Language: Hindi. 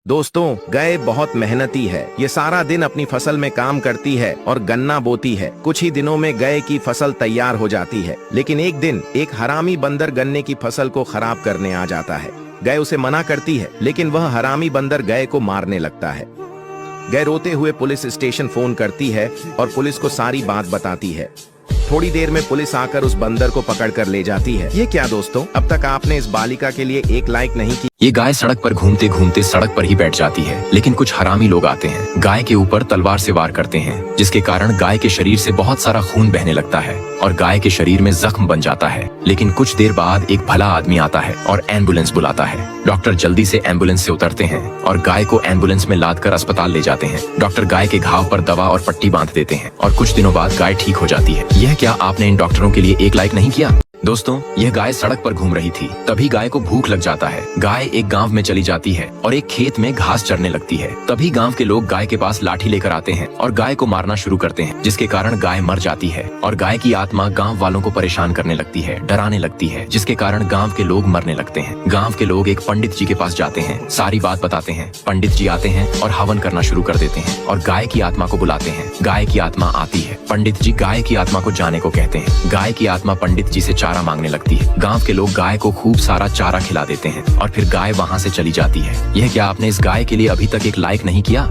दोस्तों, गाय बहुत मेहनती है। ये सारा दिन अपनी फसल में काम करती है और गन्ना बोती है। कुछ ही दिनों में गाय की फसल तैयार हो जाती है, लेकिन एक दिन एक हरामी बंदर गन्ने की फसल को खराब करने आ जाता है। गाय उसे मना करती है, लेकिन वह हरामी बंदर गाय को मारने लगता है। गाय रोते हुए पुलिस स्टेशन फोन करती है और पुलिस को सारी बात बताती है। थोड़ी देर में पुलिस आकर उस बंदर को पकड़ कर ले जाती है। ये क्या दोस्तों, अब तक आपने इस बालिका के लिए एक लाइक नहीं की। ये गाय सड़क पर घूमते घूमते सड़क पर ही बैठ जाती है, लेकिन कुछ हरामी लोग आते हैं, गाय के ऊपर तलवार से वार करते हैं, जिसके कारण गाय के शरीर से बहुत सारा खून बहने लगता है और गाय के शरीर में जख्म बन जाता है। लेकिन कुछ देर बाद एक भला आदमी आता है और एम्बुलेंस बुलाता है। डॉक्टर जल्दी से एम्बुलेंस से उतरते हैं और गाय को एम्बुलेंस में लादकर अस्पताल ले जाते हैं। डॉक्टर गाय के घाव पर दवा और पट्टी बांध देते हैं और कुछ दिनों बाद गाय ठीक हो जाती है। यह क्या आपने इन डॉक्टरों के लिए एक लाइक नहीं किया? दोस्तों, यह गाय सड़क पर घूम रही थी, तभी गाय को भूख लग जाता है। गाय एक गांव में चली जाती है और एक खेत में घास चरने लगती है। तभी गांव के लोग गाय के पास लाठी लेकर आते हैं और गाय को मारना शुरू करते हैं, जिसके कारण गाय मर जाती है और गाय की आत्मा गांव वालों को परेशान करने लगती है, डराने लगती है, जिसके कारण गांव के लोग मरने लगते हैं। गांव के लोग एक पंडित जी के पास जाते हैं, सारी बात बताते हैं। पंडित जी आते हैं और हवन करना शुरू कर देते हैं और गाय की आत्मा को बुलाते हैं। गाय की आत्मा आती है। पंडित जी गाय की आत्मा को जाने को कहते हैं। गाय की आत्मा पंडित जी से चारा मांगने लगती है। गांव के लोग गाय को खूब सारा चारा खिला देते हैं और फिर गाय वहां से चली जाती है। यह क्या आपने इस गाय के लिए अभी तक एक लाइक नहीं किया?